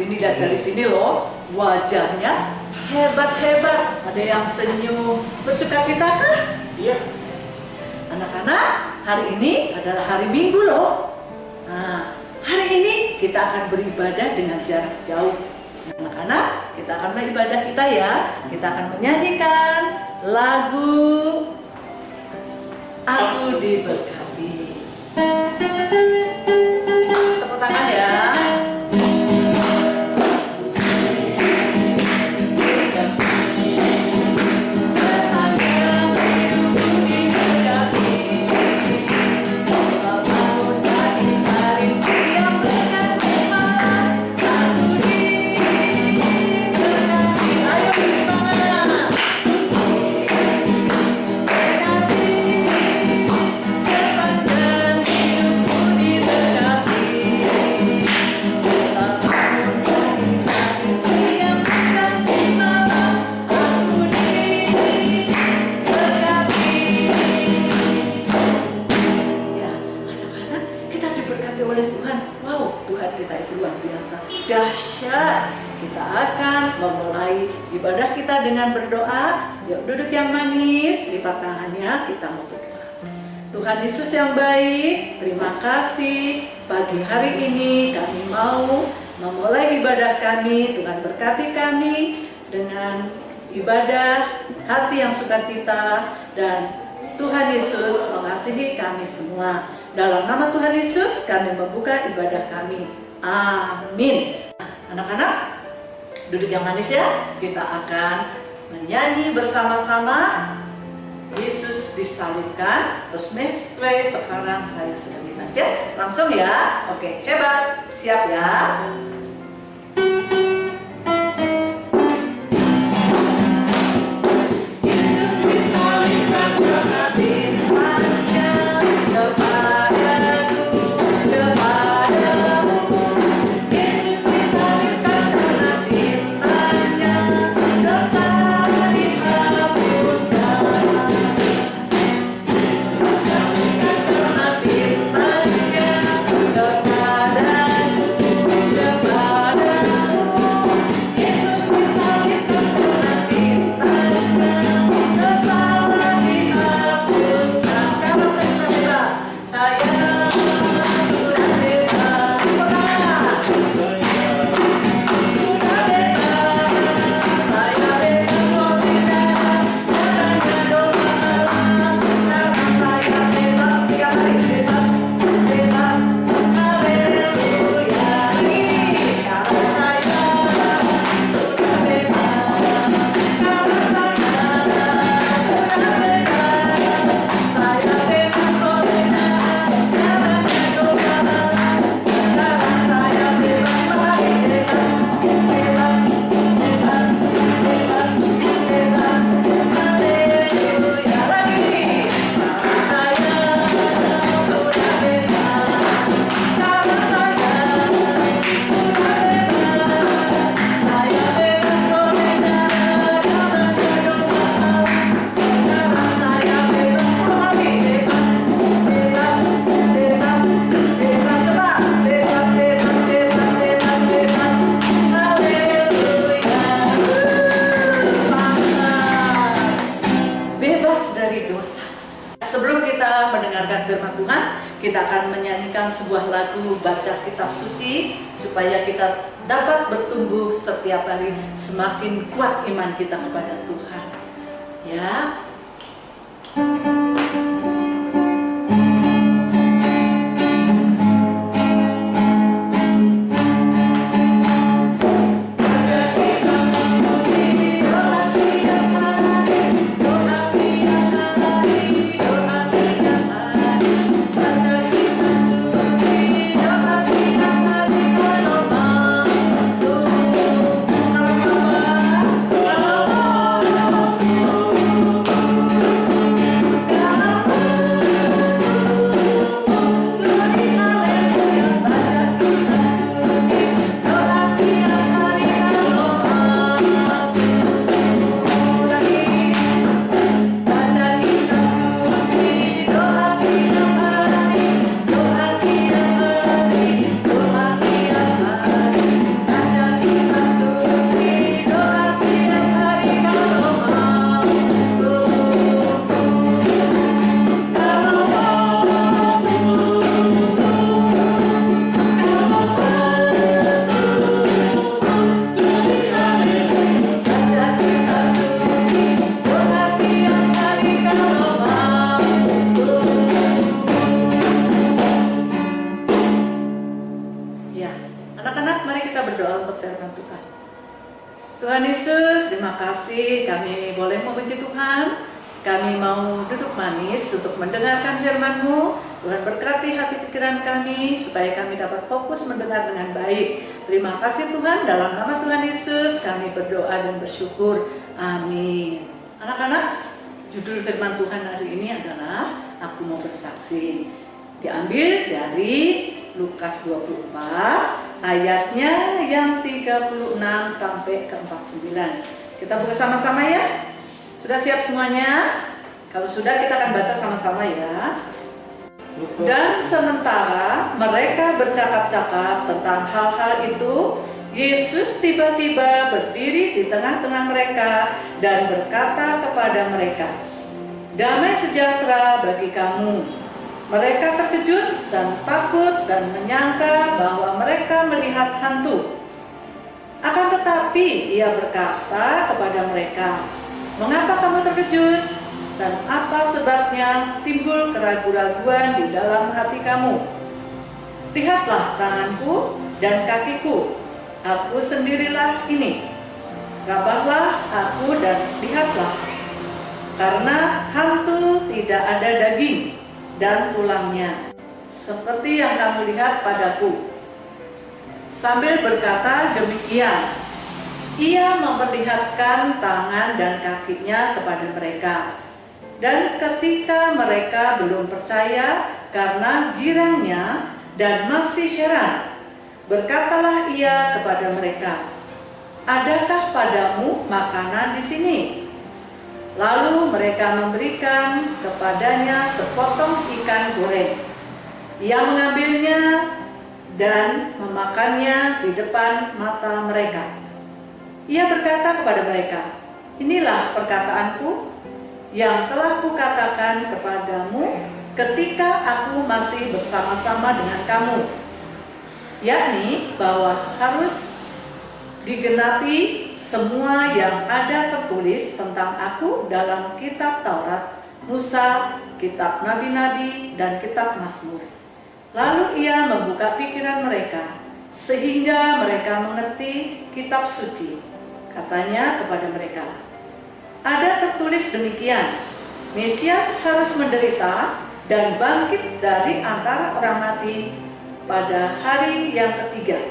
ini dari sini loh, wajahnya hebat-hebat. Ada yang senyum, bersuka cita kah? Iya. Anak-anak, hari ini adalah hari Minggu loh. Nah, hari ini kita akan beribadah dengan jarak jauh. Anak-anak, kita akan beribadah kita ya. Kita akan menyanyikan lagu Aku Diberkati. Tepuk tangan ya. Dahsyat. Kita akan memulai ibadah kita dengan berdoa. Yuk duduk yang manis, lipat tangannya, kita mau berdoa. Tuhan Yesus yang baik, terima kasih pagi hari ini kami mau memulai ibadah kami. Tuhan berkati kami dengan ibadah hati yang sukacita, dan Tuhan Yesus mengasihi kami semua. Dalam nama Tuhan Yesus kami membuka ibadah kami. Amin. Anak-anak, duduk yang manis ya. Kita akan menyanyi bersama-sama Yesus disalibkan. Terus mestre, sekarang saya sudah bebas ya. Langsung ya. Oke, hebat. Siap ya. Kita akan menyanyikan sebuah lagu, baca kitab suci, supaya kita dapat bertumbuh setiap hari, semakin kuat iman kita kepada Tuhan. Ya. Tuhan Yesus, terima kasih kami boleh memuji Tuhan. Kami mau duduk manis untuk mendengarkan firman-Mu. Tuhan berkati hati pikiran kami supaya kami dapat fokus mendengar dengan baik. Terima kasih Tuhan, dalam nama Tuhan Yesus kami berdoa dan bersyukur. Amin. Anak-anak, judul firman Tuhan hari ini adalah Aku Mau Bersaksi. Diambil dari Lukas 24 ayatnya yang 36 sampai ke 49. Kita buka sama-sama ya. Sudah siap semuanya? Kalau sudah kita akan baca sama-sama ya. Dan sementara mereka bercakap-cakap tentang hal-hal itu, Yesus tiba-tiba berdiri di tengah-tengah mereka dan berkata kepada mereka, "Damai sejahtera bagi kamu." Mereka terkejut dan takut dan menyangka bahwa mereka melihat hantu. Akan tetapi ia berkata kepada mereka, "Mengapa kamu terkejut? Dan apa sebabnya timbul keraguan-raguan di dalam hati kamu? Lihatlah tanganku dan kakiku, aku sendirilah ini. Rabahlah aku dan lihatlah. Karena hantu tidak ada daging dan tulangnya, seperti yang kamu lihat padaku." Sambil berkata demikian, ia memperlihatkan tangan dan kakinya kepada mereka. Dan ketika mereka belum percaya karena girangnya dan masih heran, berkatalah ia kepada mereka, "Adakah padamu makanan di sini?" Lalu mereka memberikan kepadanya sepotong ikan goreng. Ia mengambilnya dan memakannya di depan mata mereka. Ia berkata kepada mereka, "Inilah perkataanku yang telah kukatakan kepadamu ketika aku masih bersama-sama dengan kamu, yakni bahwa harus digenapi semua yang ada tertulis tentang aku dalam kitab Taurat, Musa, kitab Nabi-Nabi, dan kitab Mazmur." Lalu ia membuka pikiran mereka sehingga mereka mengerti kitab suci. Katanya kepada mereka, "Ada tertulis demikian, Mesias harus menderita dan bangkit dari antara orang mati pada hari yang ketiga.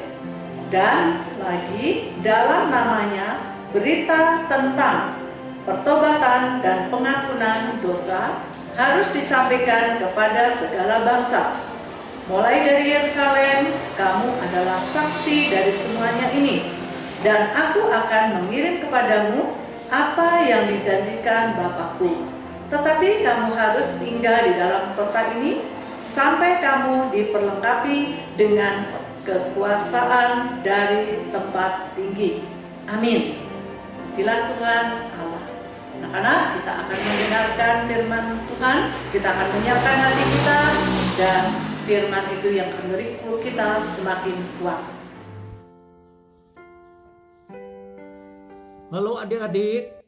Dan lagi dalam namanya berita tentang pertobatan dan pengampunan dosa harus disampaikan kepada segala bangsa. Mulai dari Yerusalem, kamu adalah saksi dari semuanya ini. Dan aku akan mengirim kepadamu apa yang dijanjikan Bapakku. Tetapi kamu harus tinggal di dalam kota ini sampai kamu diperlengkapi dengan kekuasaan dari tempat tinggi." Amin. Pujilah Tuhan Allah. Anak-anak, kita akan mendengarkan firman Tuhan. Kita akan menyiapkan hati kita, dan firman itu yang akan memberi kita semakin kuat. Halo adik-adik,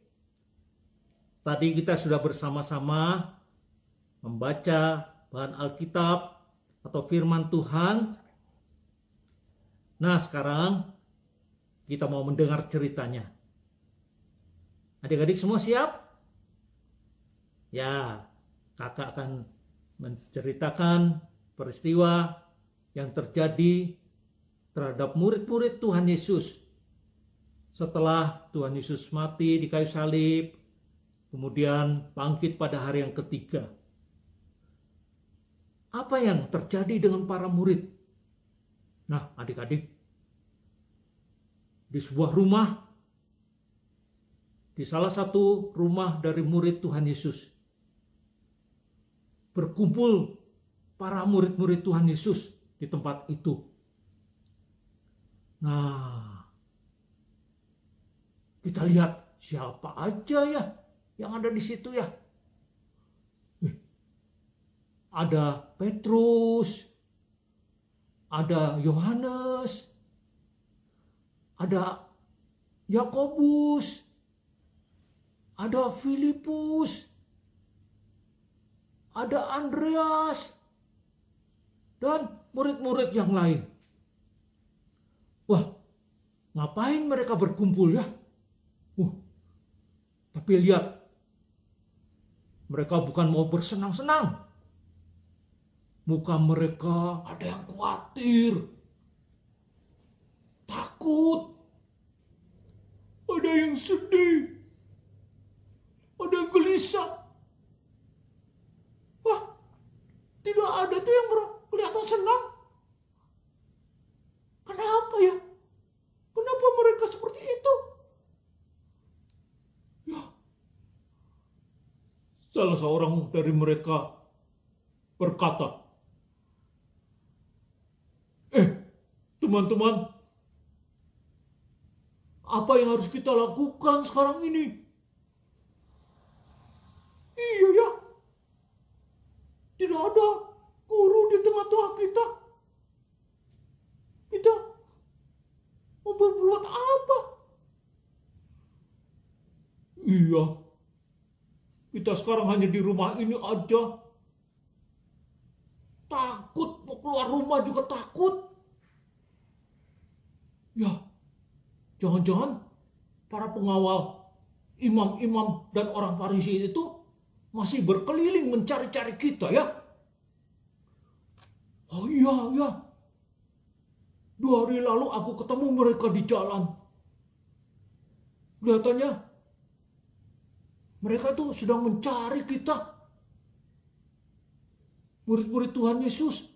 tadi kita sudah bersama-sama membaca bahan Alkitab atau firman Tuhan. Nah, sekarang kita mau mendengar ceritanya. Adik-adik semua siap? Ya, kakak akan menceritakan peristiwa yang terjadi terhadap murid-murid Tuhan Yesus setelah Tuhan Yesus mati di kayu salib, kemudian bangkit pada hari yang ketiga. Apa yang terjadi dengan para murid? Nah, adik-adik, di sebuah rumah, di salah satu rumah dari murid Tuhan Yesus, berkumpul para murid-murid Tuhan Yesus di tempat itu. Nah, kita lihat siapa aja ya yang ada di situ ya. Ada Petrus, ada Yohanes, ada Yakobus, ada Filipus, ada Andreas, dan murid-murid yang lain. Wah, ngapain mereka berkumpul ya? Tapi lihat, mereka bukan mau bersenang-senang. Muka mereka ada yang khawatir, takut, ada yang sedih, ada yang gelisah. Wah, tidak ada tuh yang kelihatan senang. Kenapa ya? Kenapa mereka seperti itu? Ya, salah seorang dari mereka berkata, teman-teman, apa yang harus kita lakukan sekarang ini? Iya ya, tidak ada guru di tengah-tengah kita. Kita mau berbuat apa? Iya, kita sekarang hanya di rumah ini aja. Takut, mau keluar rumah juga takut. Ya, jangan-jangan para pengawal, imam-imam dan orang Farisi itu masih berkeliling mencari-cari kita ya. Oh iya. 2 hari lalu aku ketemu mereka di jalan. Kelihatannya mereka tuh sedang mencari kita. Murid-murid Tuhan Yesus.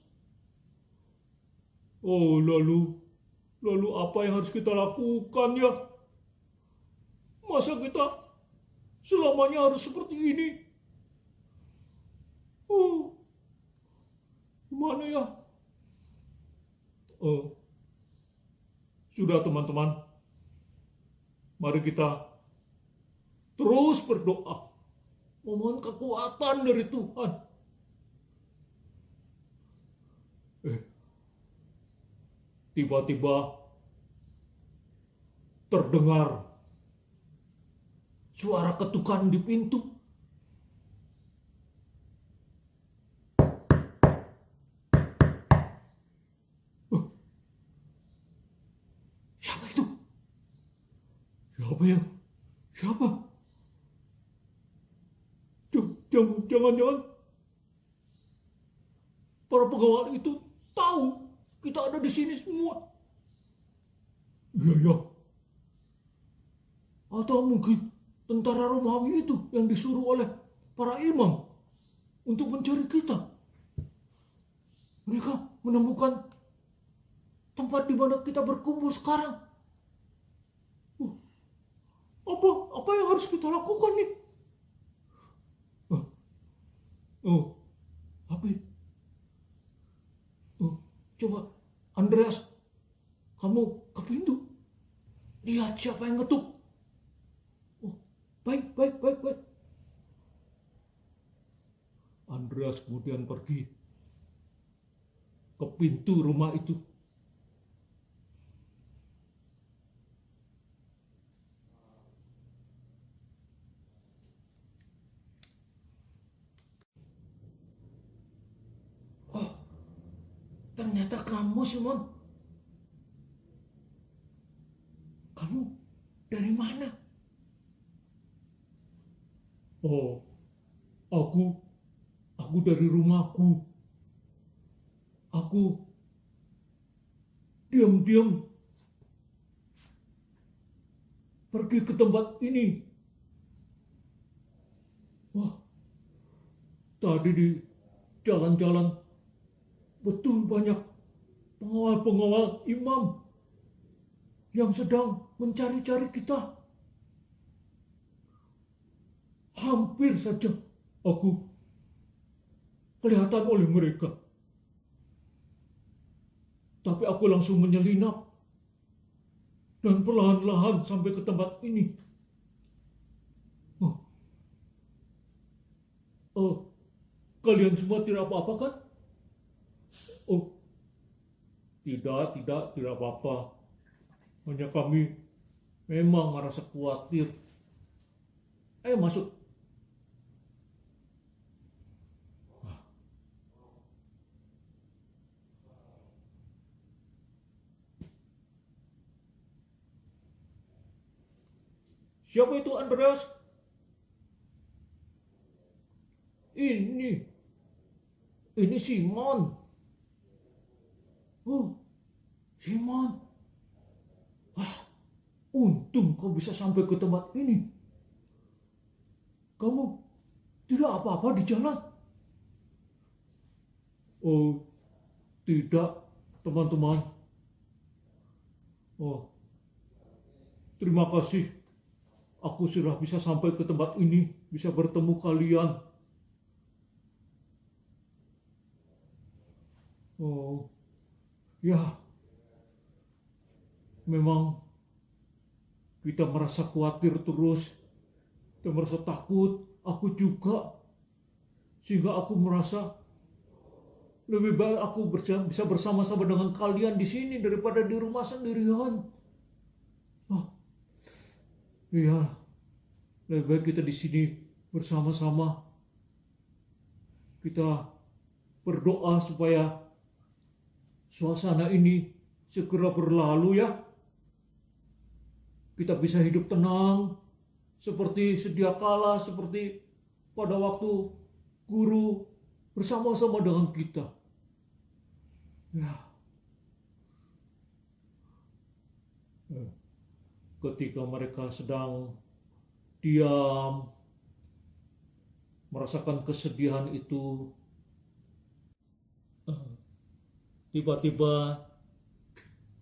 Oh, lalu apa yang harus kita lakukan ya? Masa kita selamanya harus seperti ini? Oh, gimana ya? Oh, sudah teman-teman, mari kita terus berdoa, memohon kekuatan dari Tuhan. Tiba-tiba terdengar suara ketukan di pintu. Siapa itu? Siapa ya? Siapa? Jangan-jangan para pengawal itu tahu kita ada di sini semua. Iya. Atau mungkin tentara Romawi itu yang disuruh oleh para imam untuk mencari kita. Mereka menemukan tempat di mana kita berkumpul sekarang. Apa yang harus kita lakukan nih? Tapi coba Andreas, kamu ke pintu. Lihat siapa yang ngetuk. Baik. Andreas kemudian pergi ke pintu rumah itu. Oh, ternyata kamu, Simon. Kamu dari mana? Oh, aku dari rumahku. Aku diam-diam pergi ke tempat ini. Wah, tadi di jalan-jalan betul banyak pengawal-pengawal imam yang sedang mencari-cari kita. Hampir saja aku kelihatan oleh mereka. Tapi aku langsung menyelinap dan perlahan-lahan sampai ke tempat ini. Kalian semua tidak apa-apa kan? Oh, tidak apa-apa. Hanya kami memang merasa khawatir. Ayo masuk. Siapa itu Andreas? Ini Simon. Oh, Simon. Untung kau bisa sampai ke tempat ini. Kamu tidak apa-apa di jalan? Oh, tidak, teman-teman. Oh, terima kasih. Aku sudah bisa sampai ke tempat ini, bisa bertemu kalian. Oh, ya, memang kita merasa khawatir terus, kita merasa takut, aku juga. Sehingga aku merasa lebih baik aku bisa bersama-sama dengan kalian di sini daripada di rumah sendirian. Oh, iya, lebih baik kita di sini bersama-sama. Kita berdoa supaya suasana ini segera berlalu ya. Kita bisa hidup tenang seperti sedia kala, seperti pada waktu guru bersama-sama dengan kita. Ya. Ketika mereka sedang diam, merasakan kesedihan itu, tiba-tiba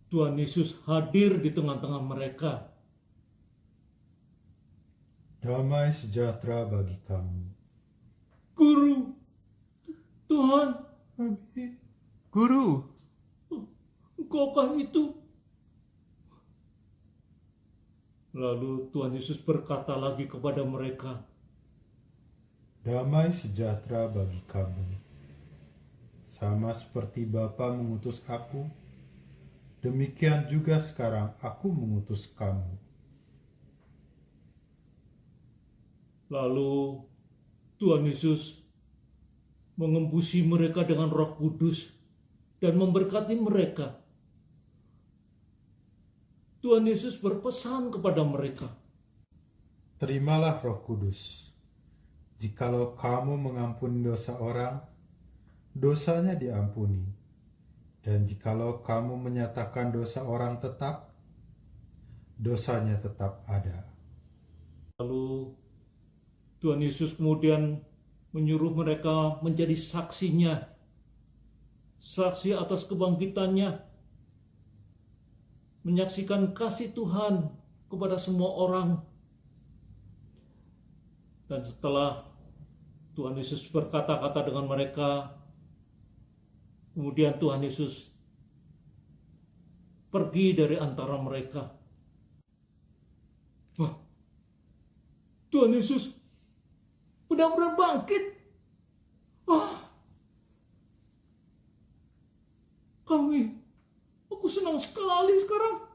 Tuhan Yesus hadir di tengah-tengah mereka. Damai sejahtera bagi kamu. Guru, Tuhan, Rabi, Guru, Engkaukah itu? Lalu Tuhan Yesus berkata lagi kepada mereka, damai sejahtera bagi kamu. Sama seperti Bapa mengutus aku, demikian juga sekarang aku mengutus kamu. Lalu Tuhan Yesus mengembusi mereka dengan Roh Kudus dan memberkati mereka. Tuhan Yesus berpesan kepada mereka, Terimalah Roh Kudus. Jikalau kamu mengampuni dosa orang, dosanya diampuni. Dan jikalau kamu menyatakan dosa orang tetap, dosanya tetap ada. Lalu Tuhan Yesus kemudian menyuruh mereka menjadi saksinya, saksi atas kebangkitannya, menyaksikan kasih Tuhan kepada semua orang. Dan setelah Tuhan Yesus berkata-kata dengan mereka, kemudian Tuhan Yesus pergi dari antara mereka. Wah, Tuhan Yesus benar-benar bangkit. Aku senang sekali sekarang.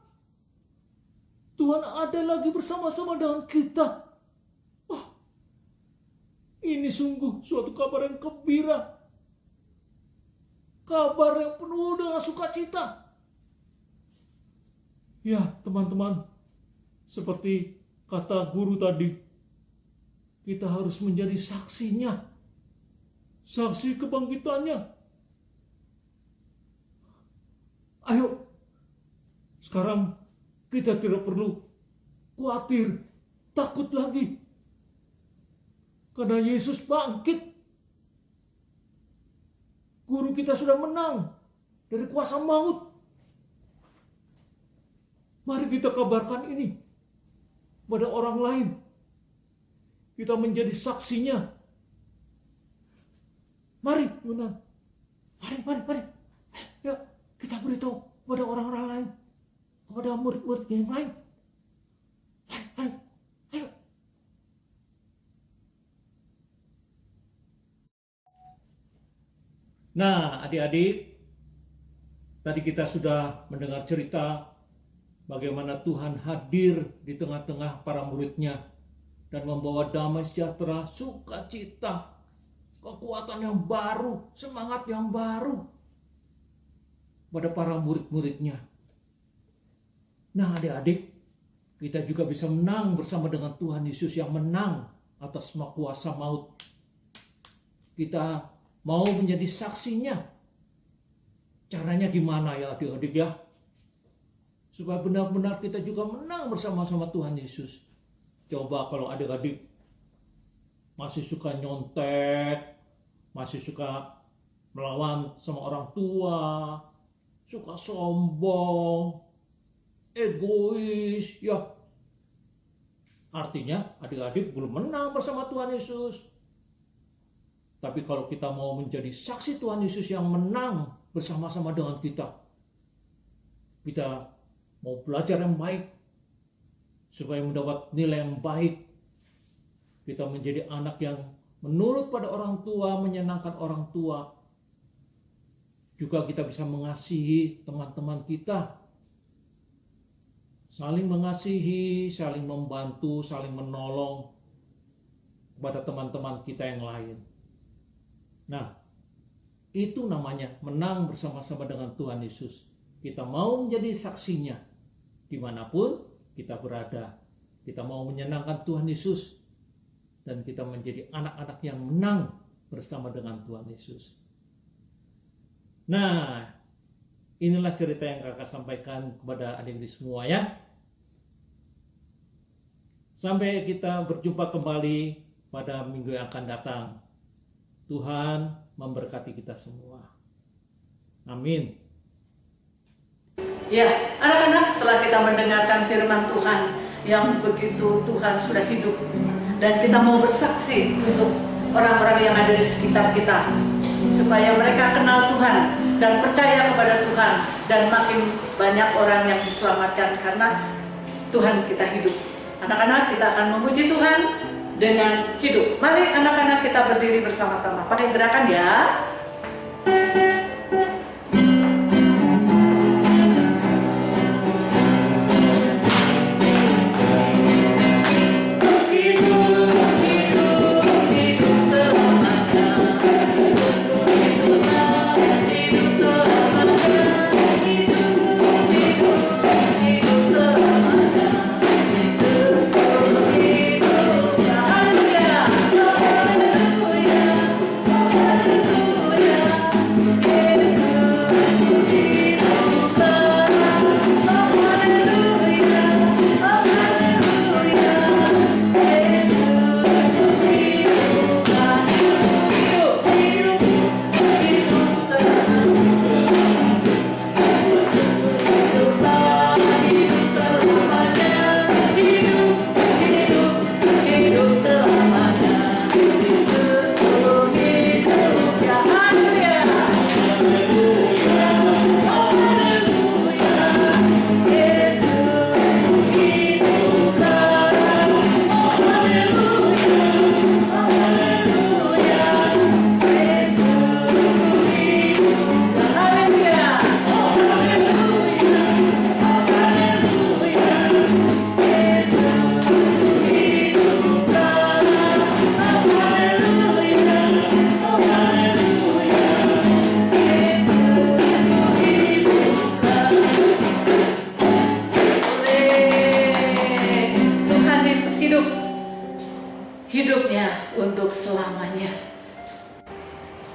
Tuhan ada lagi bersama-sama dengan kita. Ini sungguh suatu kabar yang gembira. Kabar yang penuh dengan sukacita. Ya, teman-teman, seperti kata guru tadi, kita harus menjadi saksinya, saksi kebangkitannya. Ayo, sekarang kita tidak perlu khawatir, takut lagi. Karena Yesus bangkit. Guru kita sudah menang dari kuasa maut. Mari kita kabarkan ini pada orang lain. Kita menjadi saksinya. Mari, benar. Mari. Yuk, kita beritahu kepada orang-orang lain, kepada murid-murid yang lain. Ayo. Nah, adik-adik, tadi kita sudah mendengar cerita bagaimana Tuhan hadir di tengah-tengah para muridnya dan membawa damai sejahtera, sukacita, kekuatan yang baru, semangat yang baru pada para murid-muridnya. Nah, adik-adik, kita juga bisa menang bersama dengan Tuhan Yesus yang menang atas semua kuasa maut. Kita mau menjadi saksinya. Caranya gimana ya adik-adik ya? Supaya benar-benar kita juga menang bersama-sama Tuhan Yesus. Coba kalau adik-adik masih suka nyontek, masih suka melawan sama orang tua, suka sombong, egois, ya artinya adik-adik belum menang bersama Tuhan Yesus. Tapi kalau kita mau menjadi saksi Tuhan Yesus yang menang bersama-sama dengan kita mau belajar yang baik, supaya mendapat nilai yang baik. Kita menjadi anak yang menurut pada orang tua, menyenangkan orang tua. Juga kita bisa mengasihi teman-teman kita. Saling mengasihi, saling membantu, saling menolong kepada teman-teman kita yang lain. Nah, itu namanya menang bersama-sama dengan Tuhan Yesus. Kita mau menjadi saksinya dimanapun kita berada. Kita mau menyenangkan Tuhan Yesus. Dan kita menjadi anak-anak yang menang bersama dengan Tuhan Yesus. Nah, inilah cerita yang kakak sampaikan kepada adik-adik semua ya. Sampai kita berjumpa kembali pada minggu yang akan datang. Tuhan memberkati kita semua. Amin. Ya, anak-anak, setelah kita mendengarkan firman Tuhan yang begitu Tuhan sudah hidup, dan kita mau bersaksi untuk orang-orang yang ada di sekitar kita, supaya mereka kenal Tuhan dan percaya kepada Tuhan, dan makin banyak orang yang diselamatkan karena Tuhan kita hidup. Anak-anak, kita akan memuji Tuhan dengan hidup. Mari anak-anak kita berdiri bersama-sama. Pakai gerakan ya. Hidupnya untuk selamanya.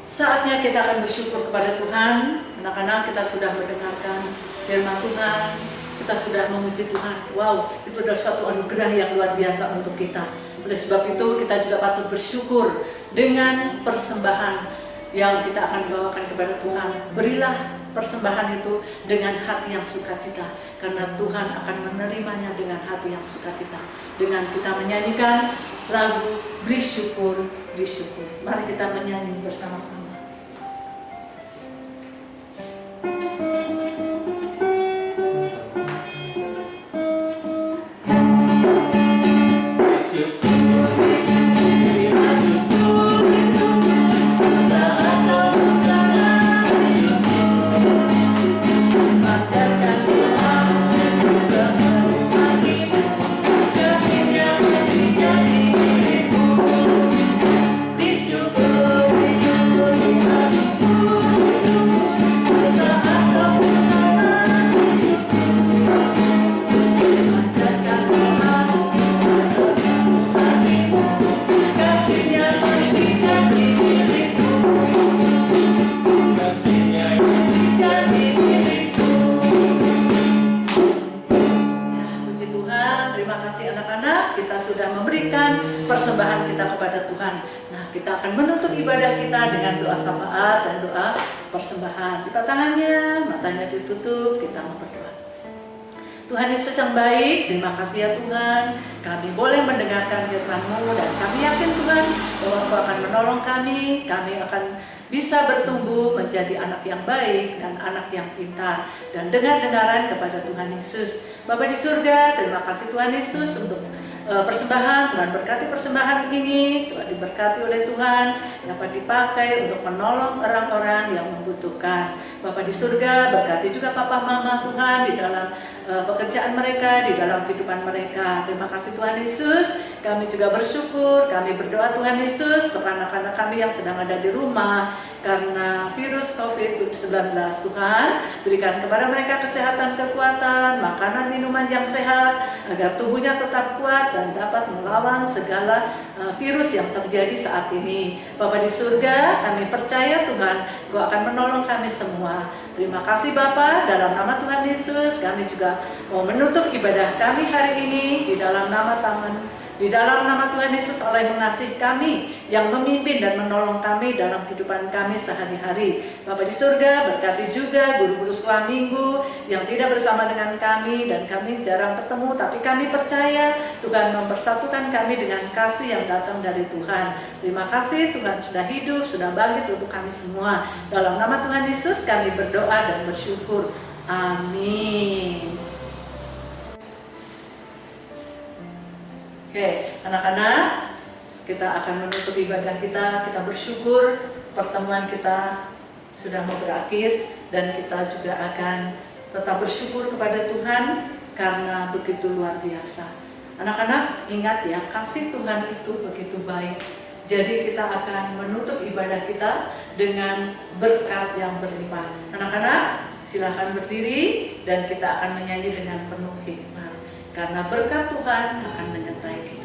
Saatnya kita akan bersyukur kepada Tuhan. Anak-anak, kita sudah mendengarkan firman Tuhan, kita sudah memuji Tuhan. Wow, itu adalah suatu anugerah yang luar biasa untuk kita. Oleh sebab itu kita juga patut bersyukur dengan persembahan yang kita akan bawakan kepada Tuhan. Berilah persembahan itu dengan hati yang sukacita, karena Tuhan akan menerimanya dengan hati yang sukacita. Dengan kita menyanyikan lagu Beri Syukur, Beri Syukur. Mari kita menyanyi bersama-sama. Syukur, terima kasih anak-anak, kita sudah memberikan persembahan kita kepada Tuhan. Nah, kita akan menutup ibadah kita dengan doa syafaat dan doa persembahan. Buka tangannya, matanya ditutup, kita mau berdoa. Tuhan Yesus yang baik, terima kasih ya Tuhan, kami boleh mendengarkan firman-Mu dan kami yakin Tuhan bahwa Engkau akan menolong kami akan bisa bertumbuh menjadi anak yang baik dan anak yang pintar dan dengar-dengaran kepada Tuhan Yesus. Bapa di surga, terima kasih Tuhan Yesus untuk persembahan. Tuhan berkati persembahan ini, Tuhan diberkati oleh Tuhan, dapat dipakai untuk menolong orang-orang yang membutuhkan. Bapa di surga, berkati juga papa mama Tuhan di dalam pekerjaan mereka, di dalam kehidupan mereka. Terima kasih Tuhan Yesus. Kami juga bersyukur, kami berdoa Tuhan Yesus untuk anak-anak kami yang sedang ada di rumah karena virus COVID-19. Tuhan, berikan kepada mereka kesehatan, kekuatan, makanan, minuman yang sehat, agar tubuhnya tetap kuat dan dapat melawan segala virus yang terjadi saat ini. Bapa di surga, kami percaya Tuhan, Engkau akan menolong kami semua. Terima kasih Bapa, dalam nama Tuhan Yesus, kami juga mau menutup ibadah kami hari ini di dalam nama Tuhan Yesus Allah yang mengasihi kami, yang memimpin dan menolong kami dalam kehidupan kami sehari-hari. Bapa di surga, berkati juga guru-guru sekolah minggu yang tidak bersama dengan kami dan kami jarang ketemu, tapi kami percaya Tuhan mempersatukan kami dengan kasih yang datang dari Tuhan. Terima kasih Tuhan sudah hidup, sudah bangkit untuk kami semua. Dalam nama Tuhan Yesus kami berdoa dan bersyukur. Amin. Oke, anak-anak, kita akan menutup ibadah kita. Kita bersyukur pertemuan kita sudah mau berakhir dan kita juga akan tetap bersyukur kepada Tuhan karena begitu luar biasa. Anak-anak, ingat ya, kasih Tuhan itu begitu baik. Jadi kita akan menutup ibadah kita dengan berkat yang berlimpah. Anak-anak, silakan berdiri dan kita akan menyanyi dengan penuh hikmat. Karena berkat Tuhan akan menyertai kita.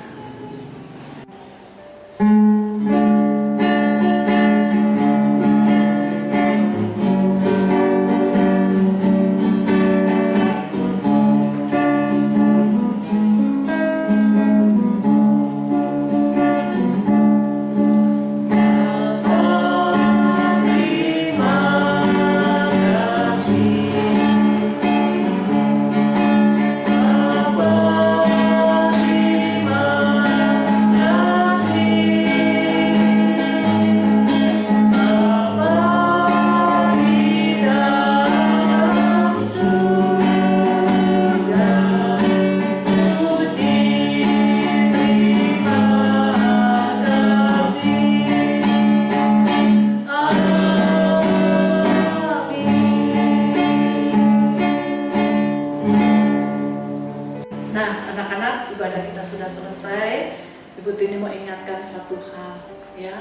Ibu Tini mau ingatkan satu hal, ya.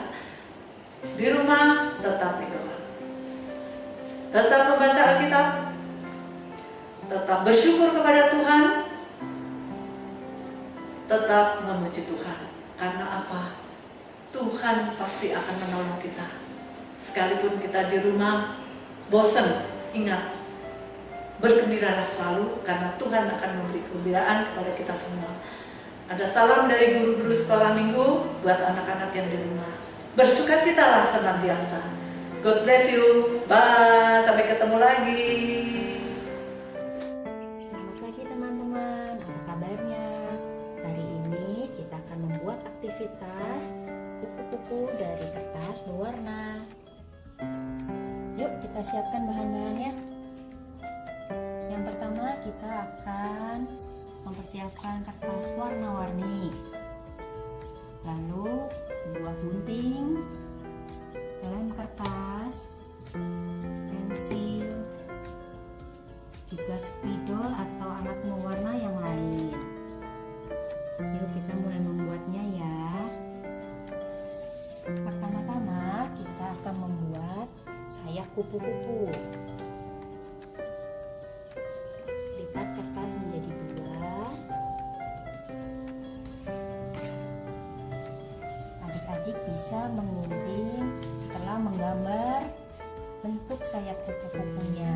Di rumah tetap berdoa, tetap membaca Alkitab, tetap bersyukur kepada Tuhan, tetap memuji Tuhan. Karena apa? Tuhan pasti akan menolong kita. Sekalipun kita di rumah bosan, ingat, bergembiralah selalu karena Tuhan akan memberi kegembiraan kepada kita semua. Ada salam dari guru-guru sekolah minggu buat anak-anak yang di rumah. Bersukacitalah senantiasa. God bless you. Bye. Sampai ketemu lagi. Selamat pagi teman-teman. Apa kabarnya? Hari ini kita akan membuat aktivitas kupu-kupu dari kertas berwarna. Yuk kita siapkan bahan-bahannya. Yang pertama kita akan mempersiapkan kertas warna-warni, lalu sebuah gunting, lem kertas, pensil, juga spidol atau alat mewarna yang lain. Yuk kita mulai membuatnya ya. Pertama-tama kita akan membuat sayap kupu-kupu. Lipat kertas menjadi dua. Adik-adik bisa mengunting setelah menggambar bentuk sayap kupu-kupunya.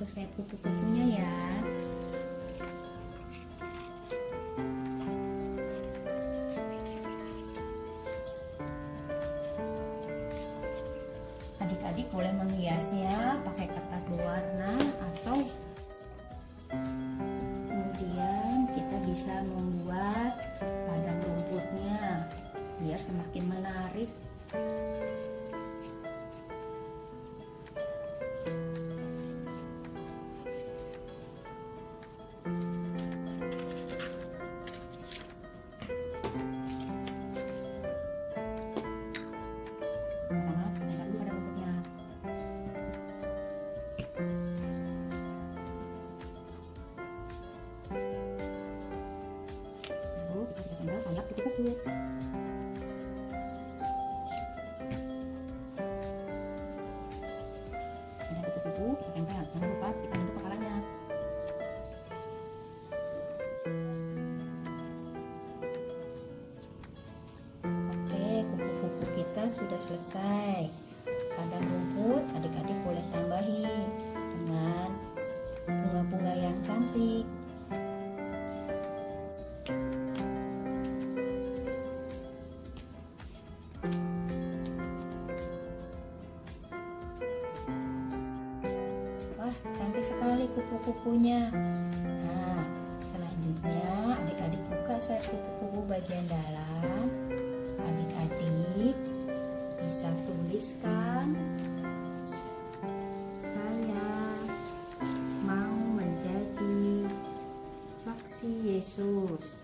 untuk sayap kupu-kupunya ya. Adik-adik boleh menghiasnya pakai kertas berwarna atau kemudian kita bisa membuat padang rumputnya biar semakin menarik. Sayap kupu-kupu. Ada kupu-kupu, kita tempel. Jangan lupa kita bentuk kepalanya. Oke, kupu-kupu kita sudah selesai. Padang rumput adik-adik boleh tambahin dengan bunga-bunga yang cantik. Wah, cantik sekali kupu-kupunya. Nah, selanjutnya adik-adik buka sayap kupu-kupu bagian dalam. Adik-adik bisa tuliskan, saya mau menjadi saksi Yesus.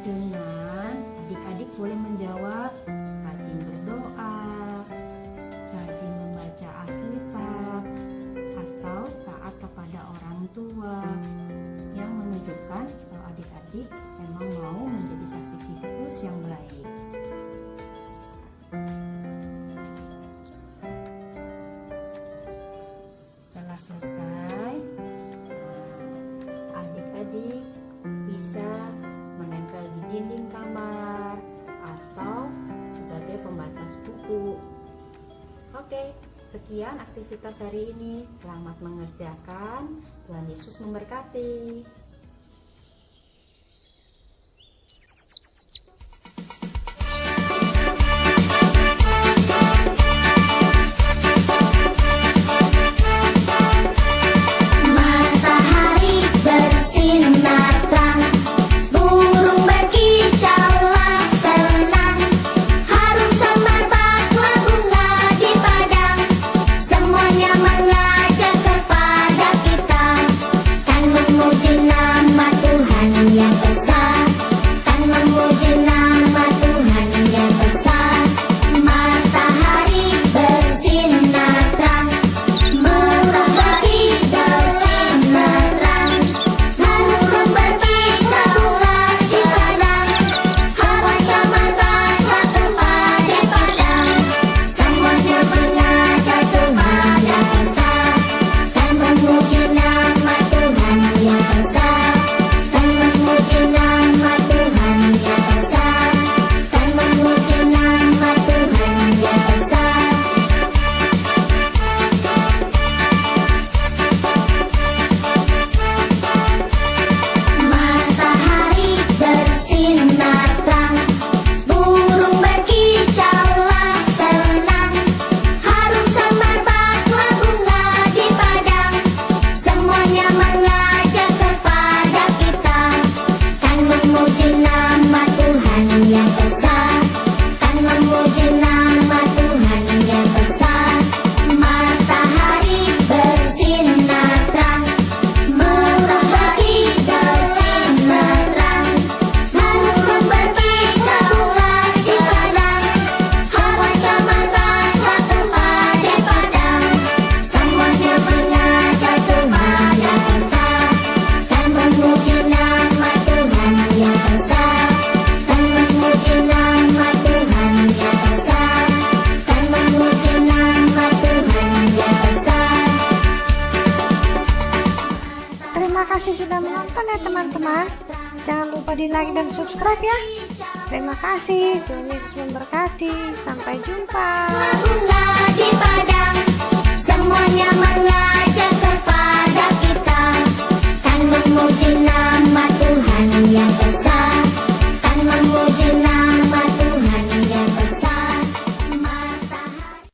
Dengan adik-adik boleh menjawab, rajin berdoa, rajin membaca Alkitab, atau taat kepada orang tua, yang menunjukkan kalau adik-adik memang mau menjadi saksi Kristus yang baik. Setelah selesai, adik-adik bisa menempel di dinding kamar atau sebagai pembatas buku. Oke, sekian aktivitas hari ini. Selamat mengerjakan. Tuhan Yesus memberkati. Matahari bersinar terang, burung berkicaulah senang, harum semerbaklah bunga di padang, semuanya mengajak kepada kita, kan memuji nama Tuhan yang besar, kan memuji nama Tuhan yang besar. Matahari bersinar terang, burung berkicaulah terang, burung berkicaulah si padang, hawa semerbaklah kepada padang, semuanya mengajak kepada kita, kan memuji nama Tuhan yang besar, kan memuji nama Tuhan yang besar, kan memuji nama Tuhan yang besar. Matahari bersinar terang, burung berkicaulah senang, harum semerbaklah bunga di padang, semuanya mengajak kepada kita, kan memuji nama Tuhan yang besar, kan memuji nama Tuhan yang besar. Matahari bersinar terang, burung berkicaulah terang, burung berkicaulah si padang, hawa semerbaklah kepada padang, semuanya mengajak kepada kita, kan memuji nama Tuhan yang besar, kan memuji nama Tuhan yang besar, kan memuji nama Tuhan yang besar. Terima kasih sudah menonton ya teman-teman. Jangan lupa di like dan subscribe ya. Terima kasih. Tuhan Yesus memberkati. Sampai jumpa. Bunga di padang,